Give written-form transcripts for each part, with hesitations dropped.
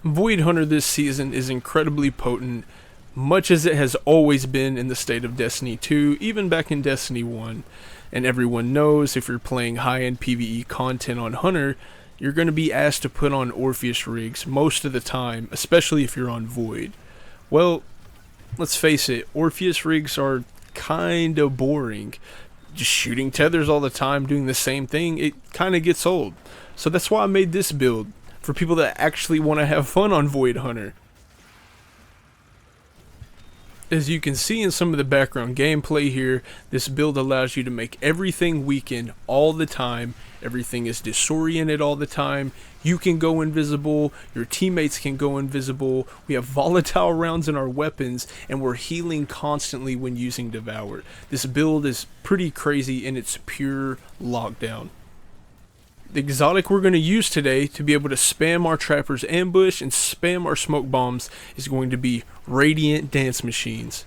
Void Hunter this season is incredibly potent, much as it has always been in the state of Destiny 2, even back in Destiny 1. And everyone knows if you're playing high-end PvE content on Hunter, you're going to be asked to put on Orpheus rigs most of the time, especially if you're on Void. Well, let's face it, Orpheus rigs are kinda boring. Just shooting tethers all the time, doing the same thing, it kinda gets old. So that's why I made this build, for people that actually want to have fun on Void Hunter. As you can see in some of the background gameplay here, this build allows you to make everything weaken all the time. Everything is disoriented all the time. You can go invisible, your teammates can go invisible, we have volatile rounds in our weapons, and we're healing constantly when using Devour. This build is pretty crazy in its pure lockdown. The exotic we're going to use today to be able to spam our Trapper's Ambush and spam our smoke bombs is going to be Radiant Dance Machines.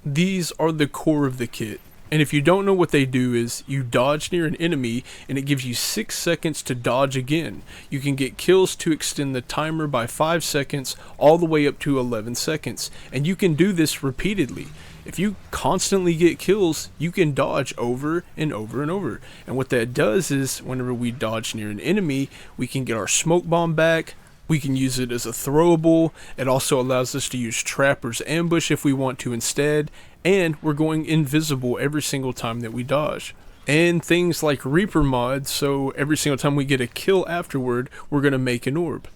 These are the core of the kit, and if you don't know what they do is, you dodge near an enemy and it gives you 6 seconds to dodge again. You can get kills to extend the timer by 5 seconds all the way up to 11 seconds, and you can do this repeatedly. If you constantly get kills, you can dodge over and over and over. And what that does is, whenever we dodge near an enemy, we can get our smoke bomb back. We can use it as a throwable. It also allows us to use Trapper's Ambush if we want to instead. And we're going invisible every single time that we dodge. And things like Reaper mods, so every single time we get a kill afterward, we're going to make an orb.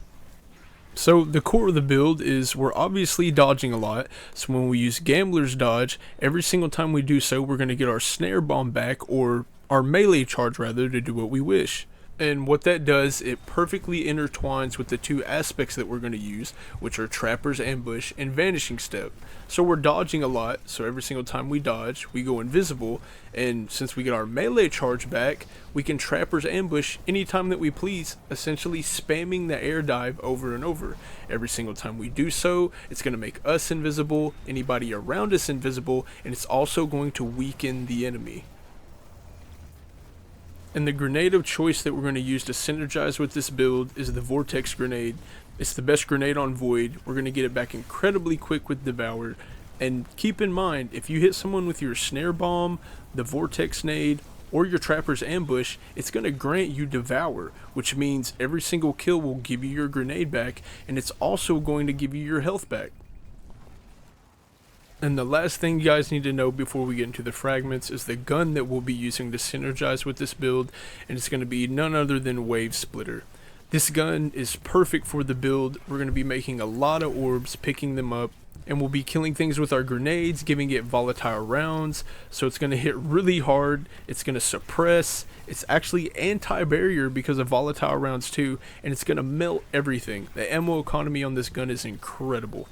So the core of the build is we're obviously dodging a lot, so when we use Gambler's Dodge, every single time we do so we're going to get our Snare Bomb back, or our melee charge rather, to do what we wish. And what that does, it perfectly intertwines with the two aspects that we're going to use, which are Trapper's Ambush and Vanishing Step. So we're dodging a lot, so every single time we dodge, we go invisible, and since we get our melee charge back, we can Trapper's Ambush anytime that we please, essentially spamming the air dive over and over. Every single time we do so, it's going to make us invisible, anybody around us invisible, and it's also going to weaken the enemy. And the grenade of choice that we're going to use to synergize with this build is the Vortex Grenade. It's the best grenade on Void. We're going to get it back incredibly quick with Devour. And keep in mind, if you hit someone with your Snare Bomb, the Vortex Nade, or your Trapper's Ambush, it's going to grant you Devour, which means every single kill will give you your grenade back, and it's also going to give you your health back. And the last thing you guys need to know before we get into the fragments is the gun that we'll be using to synergize with this build, and it's going to be none other than Wave Splitter. This gun is perfect for the build. We're going to be making a lot of orbs, picking them up, and we'll be killing things with our grenades, giving it volatile rounds, so it's going to hit really hard, it's going to suppress, it's actually anti-barrier because of volatile rounds too, and it's going to melt everything. The ammo economy on this gun is incredible.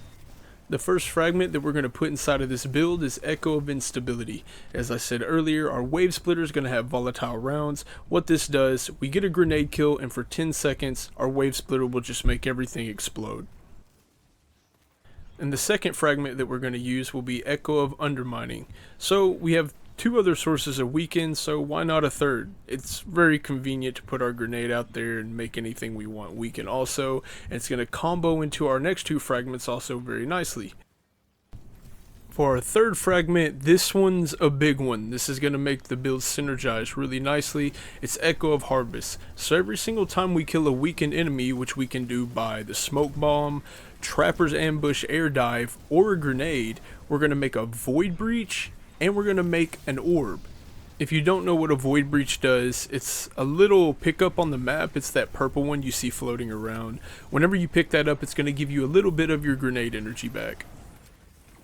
The first fragment that we're going to put inside of this build is Echo of Instability. As I said earlier, our Wave Splitter is going to have volatile rounds. What this does, we get a grenade kill, and for 10 seconds, our Wave Splitter will just make everything explode. And the second fragment that we're going to use will be Echo of Undermining. So we have two other sources of weaken, so why not a third? It's very convenient to put our grenade out there and make anything we want weaken also, and it's going to combo into our next two fragments also very nicely. For our third fragment, this one's a big one. This is going to make the build synergize really nicely. It's Echo of Harvest. So every single time we kill a weakened enemy, which we can do by the smoke bomb, Trapper's Ambush air dive, or a grenade, we're going to make a Void Breach, and we're going to make an orb. If you don't know what a Void Breach does, it's a little pickup on the map. It's that purple one you see floating around. Whenever you pick that up, it's going to give you a little bit of your grenade energy back.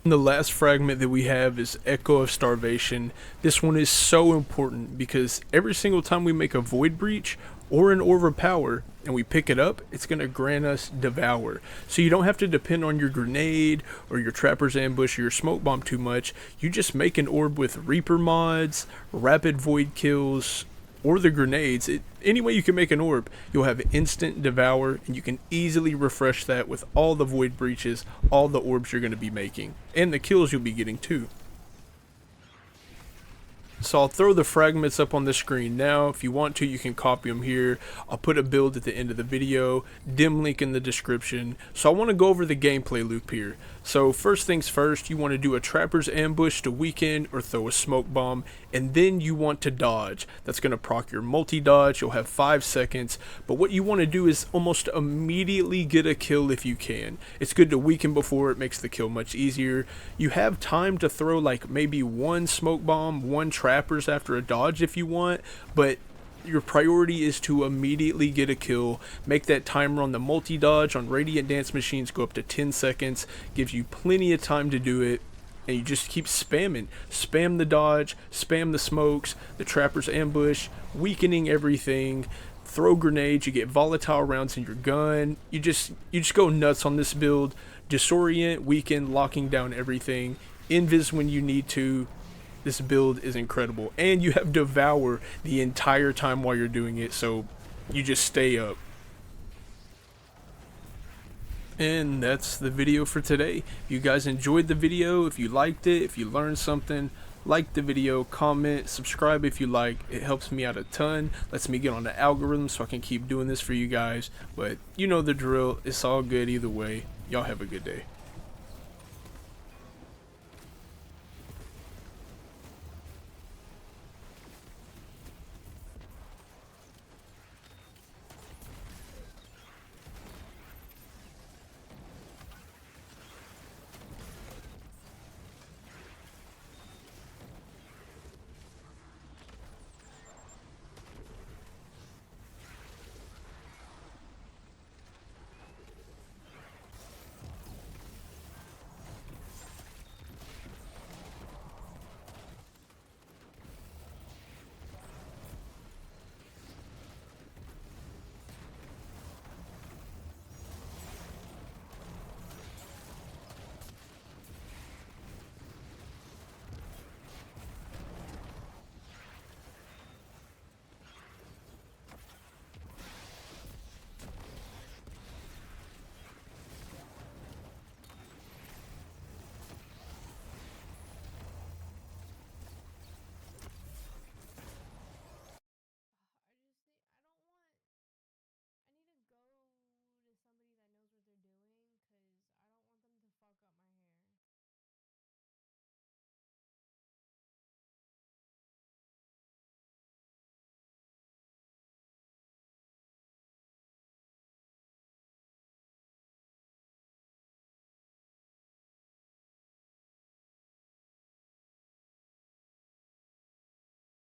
And the last fragment that we have is Echo of Starvation. This one is so important because every single time we make a Void Breach or an Orb of Power and we pick it up, it's going to grant us Devour. So you don't have to depend on your grenade or your Trapper's Ambush or your smoke bomb too much. You just make an orb with Reaper mods, rapid void kills, or the grenades. Any way you can make an orb, you'll have instant Devour, and you can easily refresh that with all the Void Breaches, all the orbs you're going to be making, and the kills you'll be getting too. So I'll throw the fragments up on the screen now. If you want to, you can copy them here. I'll put a build at the end of the video, dim link in the description. So I want to go over the gameplay loop here. So first things first, you want to do a trapper's ambush to weaken or throw a smoke bomb, and then you want to dodge. That's going to proc your multi-dodge. You'll have 5 seconds, but what you want to do is almost immediately get a kill if you can. It's good to weaken before, it makes the kill much easier. You have time to throw like maybe one smoke bomb, one trappers after a dodge if you want, but your priority is to immediately get a kill. Make that timer on the multi-dodge on Radiant Dance machines go up to 10 seconds. Gives you plenty of time to do it. And you just keep spamming. Spam the dodge, spam the smokes, the trapper's ambush, weakening everything. Throw grenades, you get volatile rounds in your gun. You just go nuts on this build. Disorient, weaken, locking down everything. Invis when you need to. This build is incredible, and you have Devour the entire time while you're doing it, so you just stay up. And that's the video for today. If you guys enjoyed the video, if you liked it, if you learned something, like the video, comment, subscribe if you like. It helps me out a ton, lets me get on the algorithm so I can keep doing this for you guys. But you know the drill, it's all good either way. Y'all have a good day.